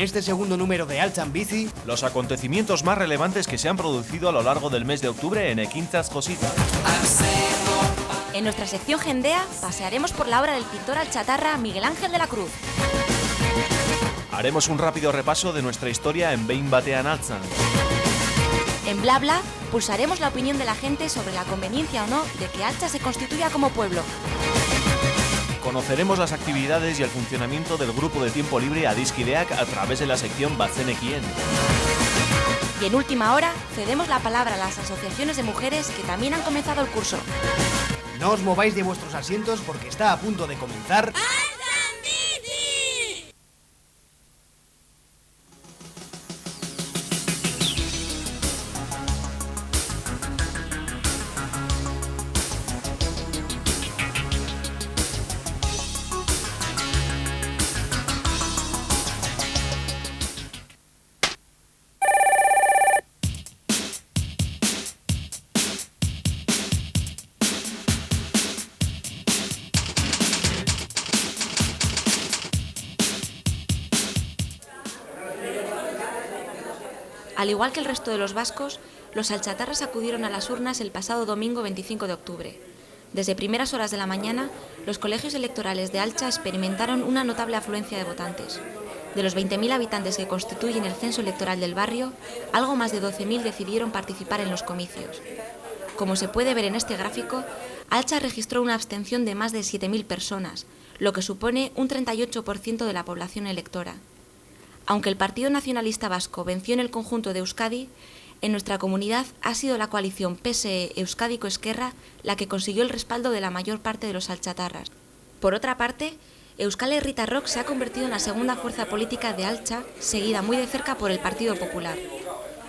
este segundo número de Altxan Bizi, los acontecimientos más relevantes que se han producido a lo largo del mes de octubre en Ekintzaz Josita. En nuestra sección Jendea pasearemos por la obra del pintor alchatarra Miguel Ángel de la Cruz. Haremos un rápido repaso de nuestra historia en Behin Batean Altxan. En Bla Bla pulsaremos la opinión de la gente sobre la conveniencia o no de que Altxa se constituya como pueblo. Conoceremos las actividades y el funcionamiento del grupo de tiempo libre Adiskideak a través de la sección Bazenekien. Y en última hora cedemos la palabra a las asociaciones de mujeres que también han comenzado el curso. No os mováis de vuestros asientos porque está a punto de comenzar... Al igual que el resto de los vascos, los alchatarras acudieron a las urnas el pasado domingo 25 de octubre. Desde primeras horas de la mañana, los colegios electorales de Altxa experimentaron una notable afluencia de votantes. De los 20.000 habitantes que constituyen el censo electoral del barrio, algo más de 12.000 decidieron participar en los comicios. Como se puede ver en este gráfico, Altxa registró una abstención de más de 7.000 personas, lo que supone un 38% de la población electora. Aunque el Partido Nacionalista Vasco venció en el conjunto de Euskadi, en nuestra comunidad ha sido la coalición PSE-Euskadiko-Esquerra la que consiguió el respaldo de la mayor parte de los alchatarras. Por otra parte, Euskal Herritarrok se ha convertido en la segunda fuerza política de Altxa, seguida muy de cerca por el Partido Popular.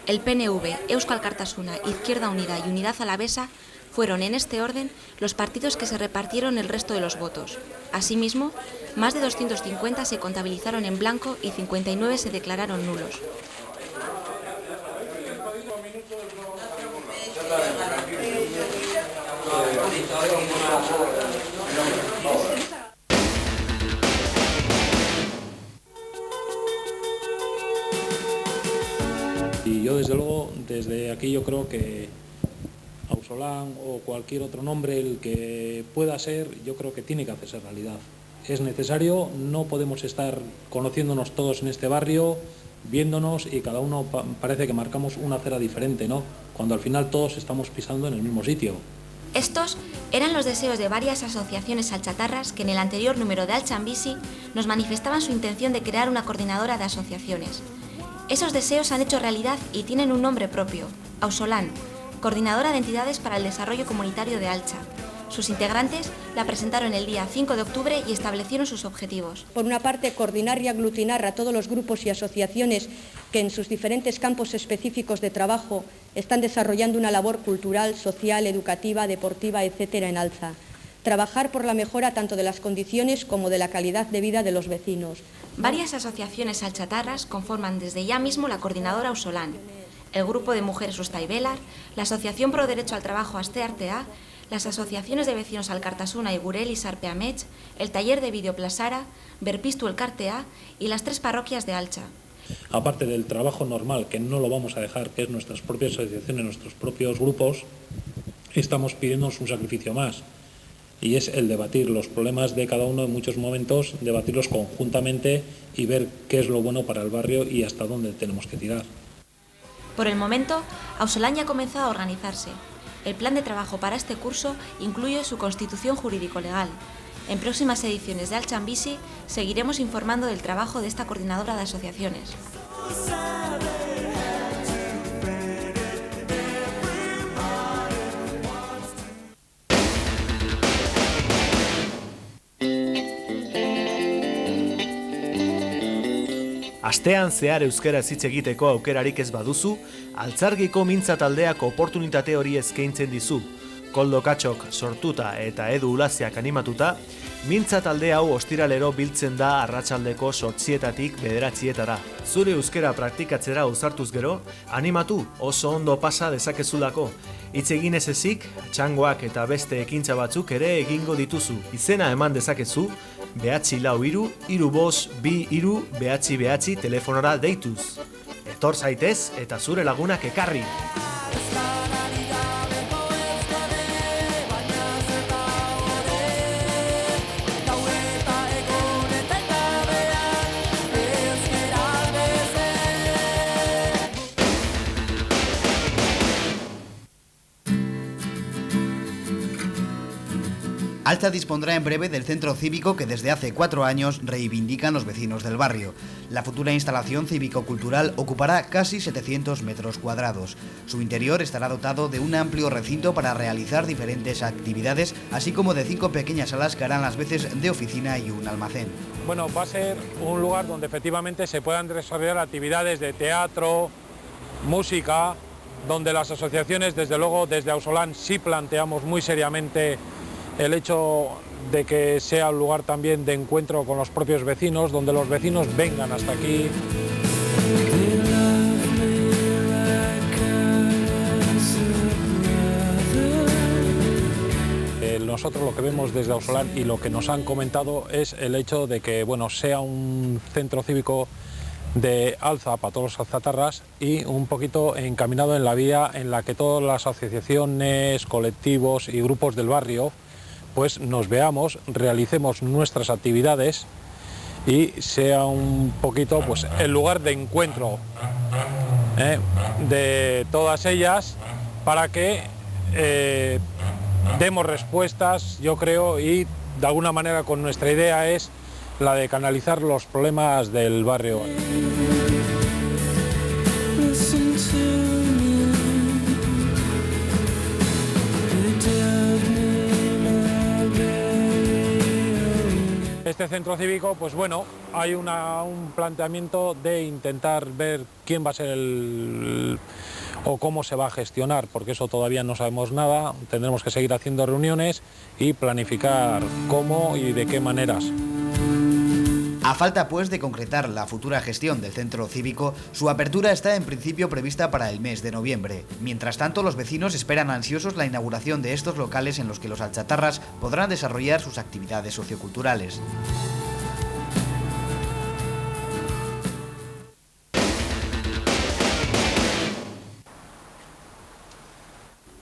El PNV, Euskal Alkartasuna, Izquierda Unida y Unidad Alavesa fueron, en este orden, los partidos que se repartieron el resto de los votos. Asimismo, más de 250 se contabilizaron en blanco y 59 se declararon nulos. Y yo desde luego, desde aquí yo creo que Auzolan o cualquier otro nombre, el que pueda ser, yo creo que tiene que hacerse realidad. Es necesario, no podemos estar conociéndonos todos en este barrio, viéndonos y cada uno parece que marcamos una acera diferente, ¿no? Cuando al final todos estamos pisando en el mismo sitio. Estos eran los deseos de varias asociaciones alchatarras que en el anterior número de Altxan Bizi nos manifestaban su intención de crear una coordinadora de asociaciones. Esos deseos se han hecho realidad y tienen un nombre propio, Auzolan, Coordinadora de Entidades para el Desarrollo Comunitario de Altxa. Sus integrantes la presentaron el día 5 de octubre y establecieron sus objetivos. Por una parte, coordinar y aglutinar a todos los grupos y asociaciones que en sus diferentes campos específicos de trabajo están desarrollando una labor cultural, social, educativa, deportiva, etcétera, en Altxa. Trabajar por la mejora tanto de las condiciones como de la calidad de vida de los vecinos. Varias asociaciones alchatarras conforman desde ya mismo la coordinadora Auzolan, el Grupo de Mujeres Ustaibelar, la Asociación Pro Derecho al Trabajo Asteartea, las asociaciones de vecinos Alkartasuna y Gurel y Sarpeamech, el taller de Videoplasara, Berpiztu Elkartea y las 3 parroquias de Altxa. Aparte del trabajo normal, que no lo vamos a dejar, que es nuestras propias asociaciones, nuestros propios grupos, estamos pidiéndonos un sacrificio más. Y es el debatir los problemas de cada uno en muchos momentos, debatirlos conjuntamente y ver qué es lo bueno para el barrio y hasta dónde tenemos que tirar. Por el momento, Auzolan ya ha comenzado a organizarse. El plan de trabajo para este curso incluye su constitución jurídico-legal. En próximas ediciones de Altxan Bizi seguiremos informando del trabajo de esta coordinadora de asociaciones. Astean zehar euskaraz hitz egiteko aukerarik ez baduzu, Altzargiko mintza taldeak oportunitate hori eskaintzen dizu. Koldo Katxok sortuta eta Edu Ulaziak animatuta, mintza talde hau ostiralero biltzen da arratsaldeko 8:00-tik 9:00-etara. Zure euskara praktikatzera ausartuz gero, animatu oso ondo pasa dezakezulako. Hitz egin ez ezik, txangoak eta beste ekintza batzuk ere egingo dituzu. Izena eman dezakezu, 944-232-2 telefonora deituz. Etor zaitez eta zure lagunak ekarri. Altza dispondrá en breve del centro cívico que desde hace 4 años reivindican los vecinos del barrio. La futura instalación cívico-cultural ocupará casi 700 metros cuadrados. Su interior estará dotado de un amplio recinto para realizar diferentes actividades, así como de 5 pequeñas salas que harán las veces de oficina y un almacén. Bueno, va a ser un lugar donde efectivamente se puedan desarrollar actividades de teatro, música, donde las asociaciones, desde luego, desde Ausolán sí planteamos muy seriamente el hecho de que sea un lugar también de encuentro con los propios vecinos, donde los vecinos vengan hasta aquí. Nosotros lo que vemos desde Ausolán y lo que nos han comentado es el hecho de que, bueno, sea un centro cívico de alza para todos los alzatarras y un poquito encaminado en la vía en la que todas las asociaciones, colectivos y grupos del barrio pues nos veamos, realicemos nuestras actividades y sea un poquito pues el lugar de encuentro de todas ellas para que demos respuestas, yo creo, y de alguna manera con nuestra idea es la de canalizar los problemas del barrio. Este centro cívico, pues bueno, hay un planteamiento de intentar ver quién va a ser o cómo se va a gestionar, porque eso todavía no sabemos nada, tendremos que seguir haciendo reuniones y planificar cómo y de qué maneras. A falta, pues, de concretar la futura gestión del centro cívico, su apertura está en principio prevista para el mes de noviembre. Mientras tanto, los vecinos esperan ansiosos la inauguración de estos locales en los que los alchatarras podrán desarrollar sus actividades socioculturales.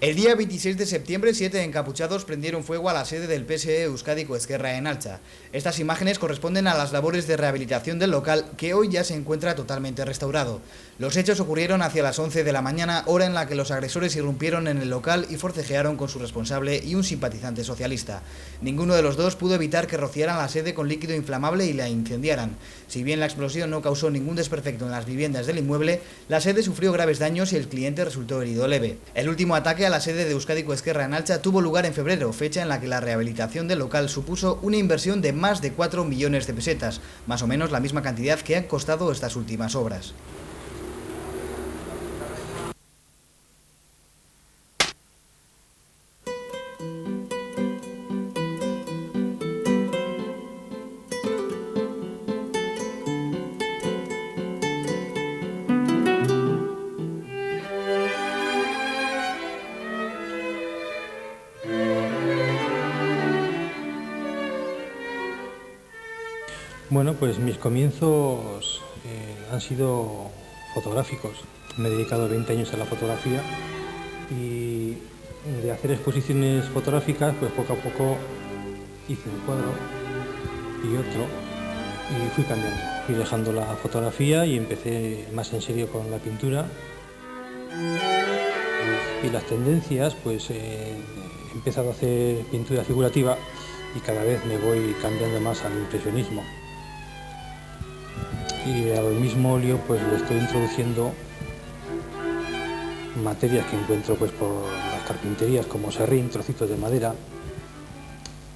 El día 26 de septiembre, 7 encapuchados prendieron fuego a la sede del PSE Euskadiko Ezkerra en Altza. Estas imágenes corresponden a las labores de rehabilitación del local, que hoy ya se encuentra totalmente restaurado. Los hechos ocurrieron hacia las 11 de la mañana, hora en la que los agresores irrumpieron en el local y forcejearon con su responsable y un simpatizante socialista. Ninguno de los dos pudo evitar que rociaran la sede con líquido inflamable y la incendiaran. Si bien la explosión no causó ningún desperfecto en las viviendas del inmueble, la sede sufrió graves daños y el cliente resultó herido leve. El último ataque a la sede de Euskadiko Ezkerra en Altza tuvo lugar en febrero, fecha en la que la rehabilitación del local supuso una inversión de más de 4 millones de pesetas, más o menos la misma cantidad que han costado estas últimas obras. Bueno, pues mis comienzos han sido fotográficos. Me he dedicado 20 años a la fotografía y de hacer exposiciones fotográficas, pues poco a poco hice un cuadro y otro y fui cambiando. Fui dejando la fotografía y empecé más en serio con la pintura. Y las tendencias, pues he empezado a hacer pintura figurativa y cada vez me voy cambiando más al impresionismo. Y al mismo óleo pues le estoy introduciendo materias que encuentro pues por las carpinterías como serrín, trocitos de madera.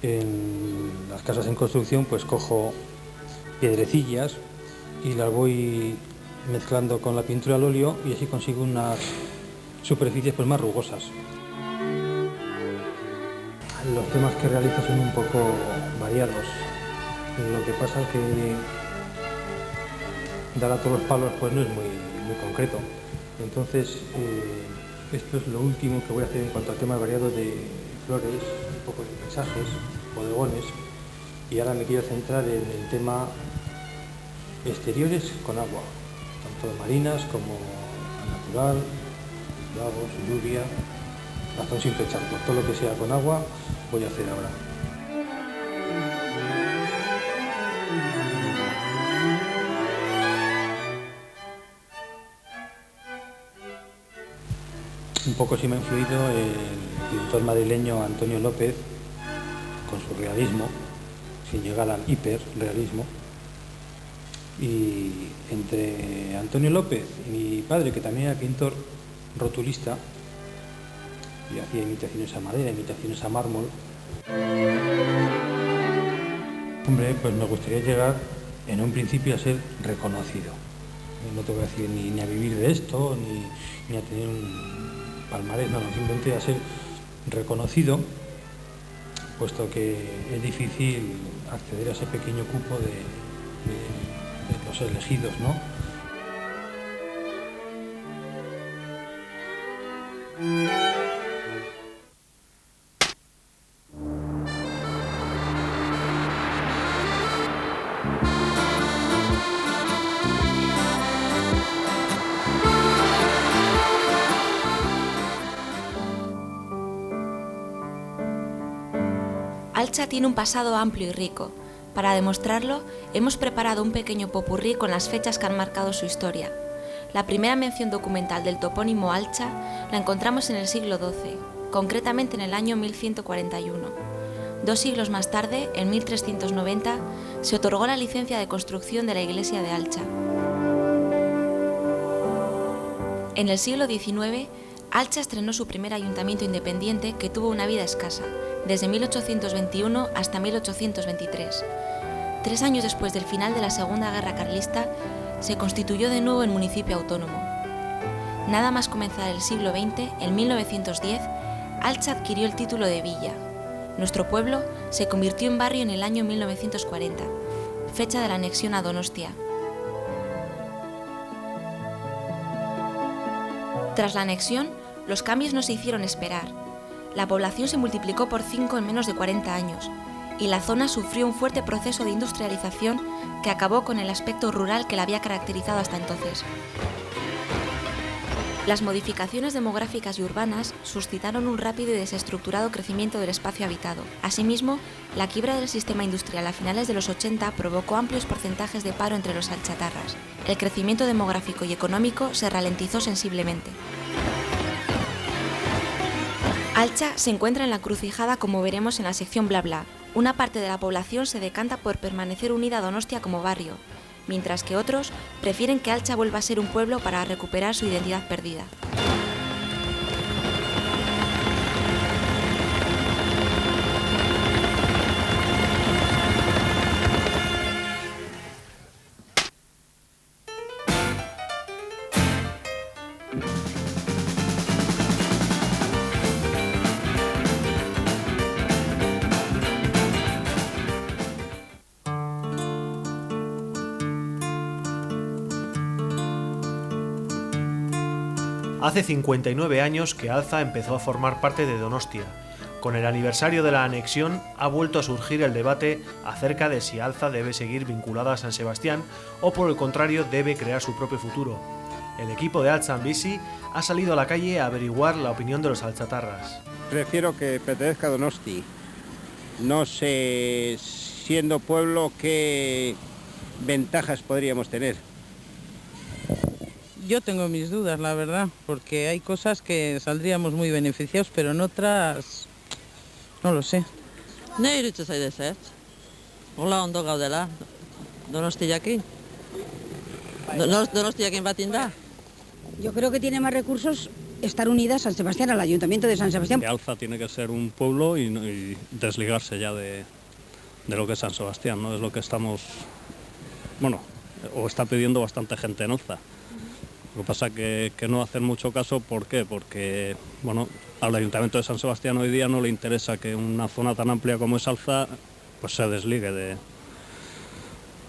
En las casas en construcción pues cojo piedrecillas y las voy mezclando con la pintura al óleo y así consigo unas superficies pues más rugosas. Los temas que realizo son un poco variados. Lo que pasa es que dar a todos los palos pues no es muy concreto. Entonces esto es lo último que voy a hacer en cuanto a temas variados de flores, un poco de paisajes, bodegones Y ahora me quiero centrar en el tema exteriores con agua, tanto marinas como natural, lagos, lluvia, razón simple charcos. Todo lo que sea con agua voy a hacer ahora. Un poco sí me ha influido el pintor madrileño Antonio López con su realismo, sin llegar al hiperrealismo. Y entre Antonio López y mi padre, que también era pintor rotulista, y hacía imitaciones a madera, imitaciones a mármol, hombre, pues me gustaría llegar en un principio a ser reconocido. No te voy a decir ni a vivir de esto, ni a tener un palmarés, no, simplemente a ser reconocido, puesto que es difícil acceder a ese pequeño cupo de los elegidos, ¿no? Alcha tiene un pasado amplio y rico. Para demostrarlo, hemos preparado un pequeño popurrí con las fechas que han marcado su historia. La primera mención documental del topónimo Alcha la encontramos en el siglo XII, concretamente en el año 1141. 2 siglos más tarde, en 1390, se otorgó la licencia de construcción de la iglesia de Alcha. En el siglo XIX, Alcha estrenó su primer ayuntamiento independiente que tuvo una vida escasa, desde 1821 hasta 1823. 3 años después del final de la Segunda Guerra Carlista, se constituyó de nuevo en municipio autónomo. Nada más comenzar el siglo XX, en 1910, Alcha adquirió el título de villa. Nuestro pueblo se convirtió en barrio en el año 1940, fecha de la anexión a Donostia. Tras la anexión, los cambios no se hicieron esperar. La población se multiplicó por 5 en menos de 40 años, y la zona sufrió un fuerte proceso de industrialización que acabó con el aspecto rural que la había caracterizado hasta entonces. Las modificaciones demográficas y urbanas suscitaron un rápido y desestructurado crecimiento del espacio habitado. Asimismo, la quiebra del sistema industrial a finales de los 80 provocó amplios porcentajes de paro entre los alchatarras. El crecimiento demográfico y económico se ralentizó sensiblemente. Alcha se encuentra en la encrucijada, como veremos en la sección bla bla. Una parte de la población se decanta por permanecer unida a Donostia como barrio, mientras que otros prefieren que Alcha vuelva a ser un pueblo para recuperar su identidad perdida. Hace 59 años que Alza empezó a formar parte de Donostia. Con el aniversario de la anexión ha vuelto a surgir el debate acerca de si Alza debe seguir vinculada a San Sebastián o por el contrario debe crear su propio futuro. El equipo de Alcha Bici ha salido a la calle a averiguar la opinión de los alchatarras. Prefiero que pertenezca a Donosti. No sé, siendo pueblo, qué ventajas podríamos tener. Yo tengo mis dudas, la verdad, porque hay cosas que saldríamos muy beneficiados, pero en otras no lo sé. Ne iruditzen zait ezetz. Hola ondo gaudela. Donostiakin. Donostiakin batin da. Yo creo que tiene más recursos estar unida a San Sebastián, al Ayuntamiento de San Sebastián. Que Alza tiene que ser un pueblo y desligarse ya de lo que es San Sebastián, ¿no? Es lo que estamos, bueno, o está pidiendo bastante gente en Alza. Lo que pasa que no hacen mucho caso, ¿por qué? Porque, bueno, al Ayuntamiento de San Sebastián hoy día no le interesa que una zona tan amplia como es Alza pues se desligue de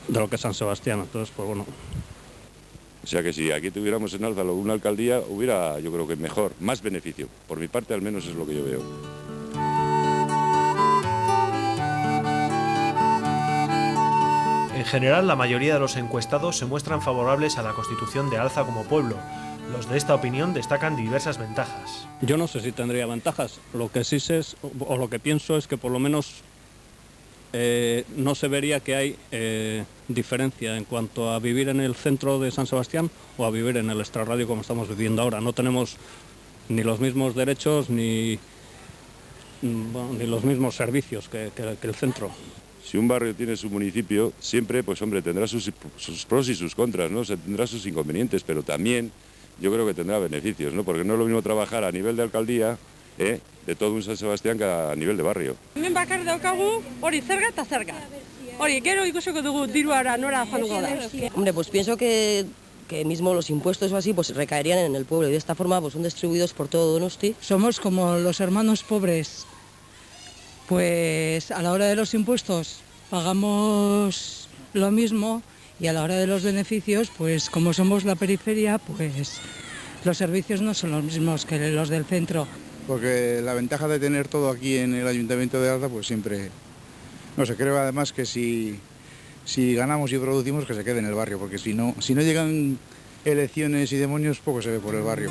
lo que es San Sebastián. Entonces, pues bueno. O sea que si aquí tuviéramos en Alza una alcaldía, hubiera, yo creo que mejor, más beneficio. Por mi parte, al menos es lo que yo veo. general, la mayoría de los encuestados se muestran favorables a la constitución de Alza como pueblo. Los de esta opinión destacan diversas ventajas. Yo no sé si tendría ventajas. Lo que sí sé o lo que pienso es que por lo menos no se vería que hay diferencia en cuanto a vivir en el centro de San Sebastián o a vivir en el extrarradio como estamos viviendo ahora. No tenemos ni los mismos derechos ni los mismos servicios que el centro. Si un barrio tiene su municipio, siempre, pues hombre, tendrá sus pros y sus contras, ¿no? Tendrá sus inconvenientes, pero también yo creo que tendrá beneficios, ¿no? Porque no es lo mismo trabajar a nivel de alcaldía, de todo un San Sebastián, que a nivel de barrio. Hemen bakar daukagu hori zerga eta zerga. Hori gero ikusiko dugu diruara nora joango da. Hombre, pues pienso que mismo los impuestos o así pues recaerían en el pueblo y de esta forma pues son distribuidos por todo Donosti. Somos como los hermanos pobres. Pues a la hora de los impuestos pagamos lo mismo y a la hora de los beneficios, pues como somos la periferia, pues los servicios no son los mismos que los del centro. Porque la ventaja de tener todo aquí en el Ayuntamiento de Alza, pues siempre, no sé, creo además que si ganamos y producimos, que se quede en el barrio, porque si no llegan elecciones y demonios, poco se ve por el barrio.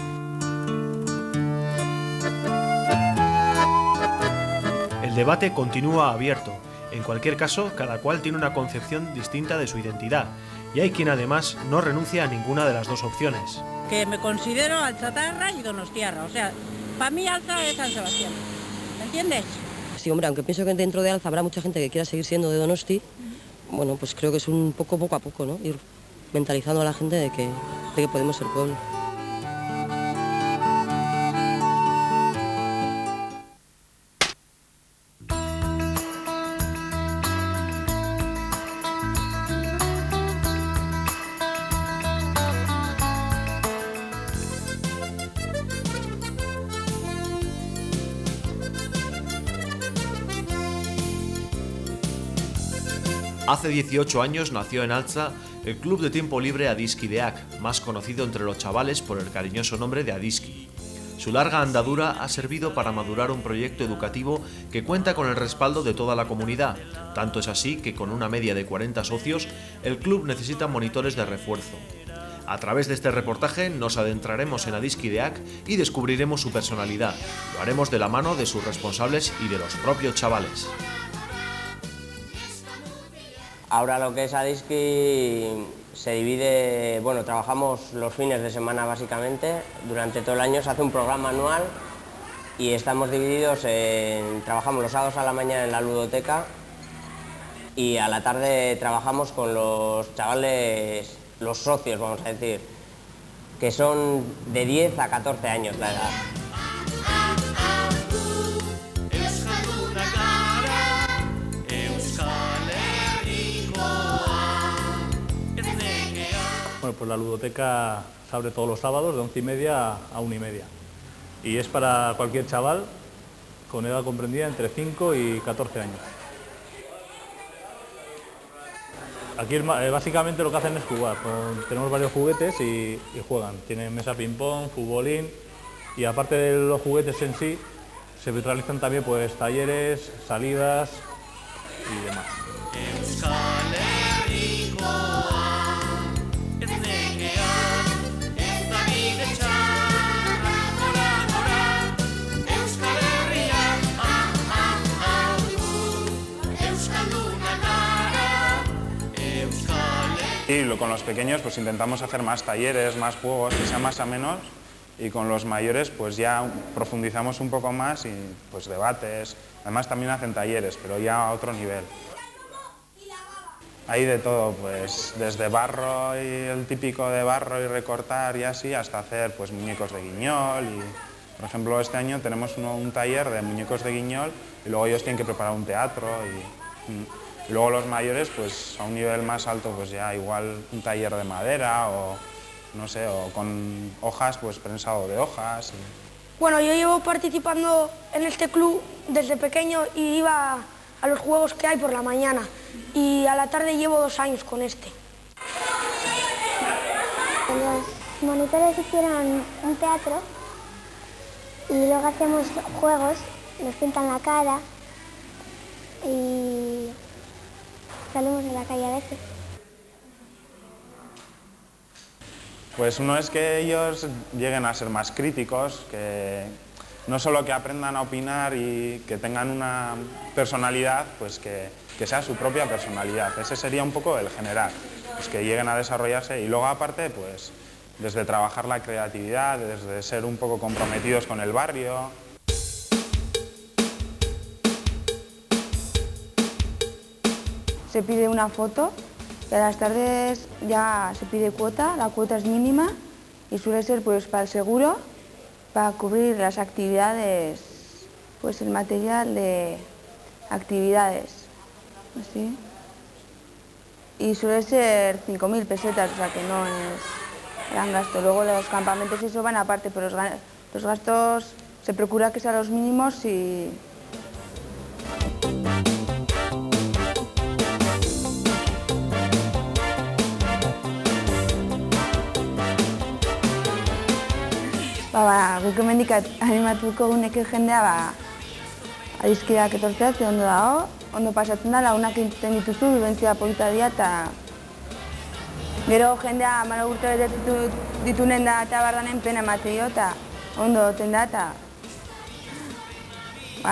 El debate continúa abierto. En cualquier caso, cada cual tiene una concepción distinta de su identidad, y hay quien además no renuncia a ninguna de las dos opciones. Que me considero alzatarra y donostiarra, o sea, para mí Alza es San Sebastián, ¿me entiendes? Sí, hombre, aunque pienso que dentro de Alza habrá mucha gente que quiera seguir siendo de Donosti, bueno, pues creo que es un poco a poco, ¿no? Ir mentalizando a la gente de que podemos ser pueblo. Hace 18 años nació en Alza el club de tiempo libre Adiskideak, más conocido entre los chavales por el cariñoso nombre de Adiski. Su larga andadura ha servido para madurar un proyecto educativo que cuenta con el respaldo de toda la comunidad. Tanto es así que con una media de 40 socios, el club necesita monitores de refuerzo. A través de este reportaje nos adentraremos en Adiskideak y descubriremos su personalidad. Lo haremos de la mano de sus responsables y de los propios chavales. Ahora lo que es Adiski se divide, bueno, trabajamos los fines de semana básicamente, durante todo el año se hace un programa anual y estamos divididos trabajamos los sábados a la mañana en la ludoteca y a la tarde trabajamos con los chavales, los socios vamos a decir, que son de 10 a 14 años la edad. Bueno, pues la ludoteca se abre todos los sábados de 11:30 a 1:30 y es para cualquier chaval con edad comprendida entre 5 y 14 años. Aquí básicamente lo que hacen es jugar, tenemos varios juguetes y juegan. Tienen mesa ping-pong, futbolín y aparte de los juguetes en sí, se realizan también pues talleres, salidas y demás. Y con los pequeños pues intentamos hacer más talleres, más juegos, que sean más amenos, y con los mayores pues ya profundizamos un poco más y pues debates, además también hacen talleres, pero ya a otro nivel. Hay de todo, pues desde barro y el típico de barro y recortar y así, hasta hacer pues muñecos de guiñol y, por ejemplo, este año tenemos un taller de muñecos de guiñol y luego ellos tienen que preparar un teatro y luego los mayores, pues a un nivel más alto, pues ya igual un taller de madera o no sé, o con hojas, pues prensado de hojas. Bueno, yo llevo participando en este club desde pequeño y iba a los juegos que hay por la mañana y a la tarde llevo 2 años con este. Los monitores hicieron un teatro y luego hacemos juegos, nos pintan la cara y salimos en la calle a veces. Pues uno es que ellos lleguen a ser más críticos, que no solo que aprendan a opinar y que tengan una personalidad, pues que sea su propia personalidad. Ese sería un poco el general, pues que lleguen a desarrollarse y luego aparte, pues desde trabajar la creatividad, desde ser un poco comprometidos con el barrio. Se pide una foto y a las tardes ya se pide cuota, la cuota es mínima y suele ser pues para el seguro, para cubrir las actividades, pues el material de actividades, así. Y suele ser 5.000 pesetas, o sea que no es gran gasto. Luego los campamentos y eso van aparte, pero los gastos se procura que sean los mínimos y... Guk hemendik animatuko guneke jendea adizkideak etortzea, ondo pasatzen da, lagunak egiten dituzu, bibentzia polita dira, eta gero jendea 14 urte ditunen da eta bardanen pena emate dio, eta ondo doten da, eta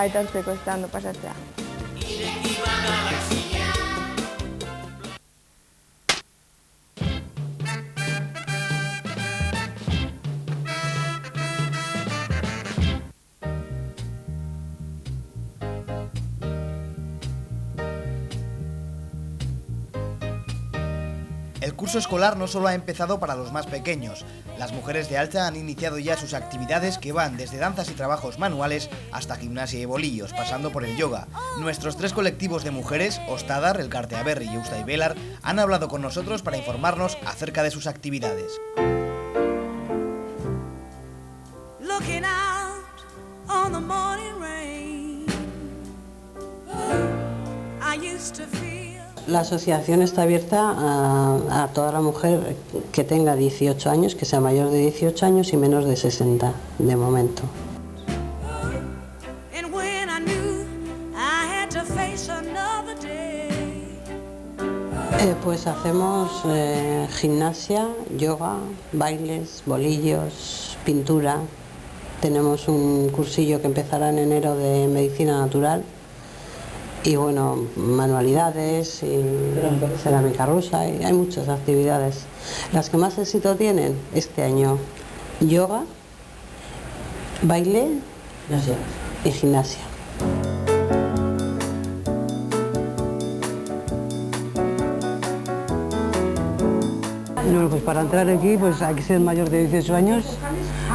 etortzeko ez da ondo pasatzea. El curso escolar no solo ha empezado para los más pequeños. Las mujeres de Altza han iniciado ya sus actividades que van desde danzas y trabajos manuales hasta gimnasia y bolillos, pasando por el yoga. Nuestros 3 colectivos de mujeres, Ostadar, Elkarte Aberri y Eusta y Belar, han hablado con nosotros para informarnos acerca de sus actividades. La asociación está abierta a toda la mujer que tenga 18 años, que sea mayor de 18 años y menos de 60 de momento. Pues hacemos gimnasia, yoga, bailes, bolillos, pintura. Tenemos un cursillo que empezará en enero de medicina natural. Y bueno, manualidades y cerámica rusa, y hay muchas actividades. Las que más éxito tienen este año, yoga, baile y gimnasia. Bueno, pues para entrar aquí pues hay que ser mayor de 18 años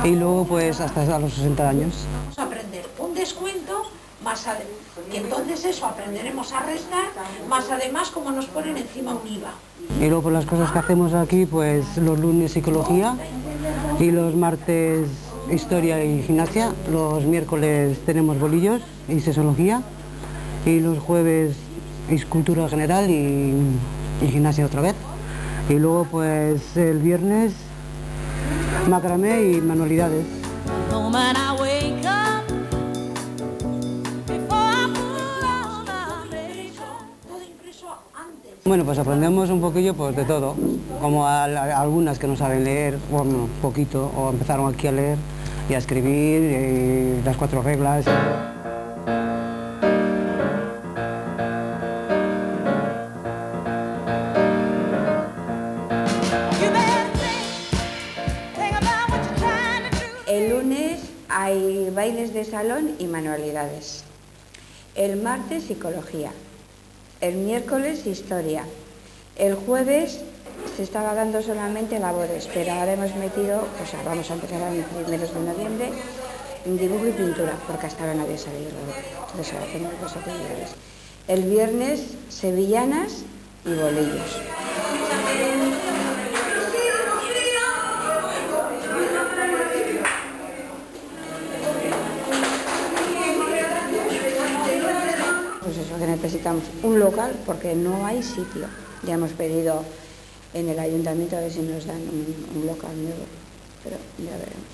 y luego pues hasta a los 60 años. Vamos a aprender un descuento más y entonces eso aprenderemos a restar, más además como nos ponen encima un IVA. Y luego por las cosas que hacemos aquí, pues los lunes psicología y los martes historia y gimnasia, los miércoles tenemos bolillos y sexología y los jueves es cultura general y gimnasia otra vez. Y luego pues el viernes macramé y manualidades. Bueno, pues aprendemos un poquillo pues, de todo, como algunas que no saben leer, bueno, poquito, o empezaron aquí a leer y a escribir, las 4 reglas. El lunes hay bailes de salón y manualidades. El martes psicología. El miércoles historia. El jueves se estaba dando solamente labores, pero ahora hemos metido, o sea, vamos a empezar a primeros de noviembre, dibujo y pintura, porque hasta ahora no había salido. Entonces ahora tenemos 2 actividades. El viernes sevillanas y bolillos. Pues eso, que necesitamos un local porque no hay sitio. Ya hemos pedido en el ayuntamiento a ver si nos dan un local nuevo, pero ya veremos.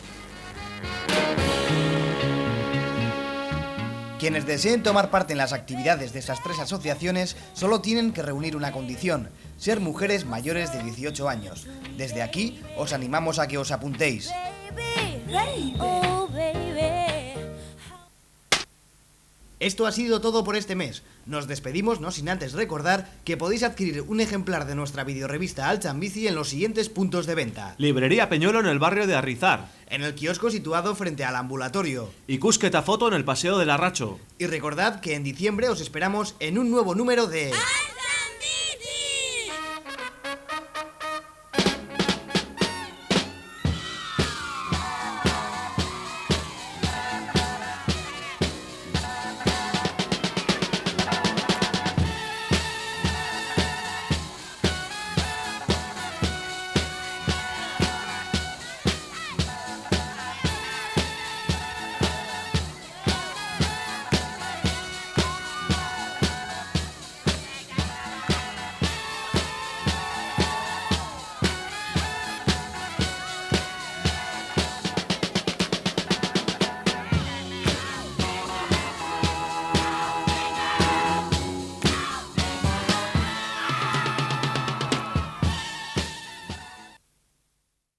Quienes deseen tomar parte en las actividades de estas 3 asociaciones solo tienen que reunir una condición: ser mujeres mayores de 18 años. Desde aquí os animamos a que os apuntéis. Esto ha sido todo por este mes. Nos despedimos, no sin antes recordar que podéis adquirir un ejemplar de nuestra videorrevista Altza en Bici en los siguientes puntos de venta: Librería Peñuelo en el barrio de Arrizar, en el kiosco situado frente al ambulatorio, Ikusketa Foto en el Paseo del Arracho. Y recordad que en diciembre os esperamos en un nuevo número de...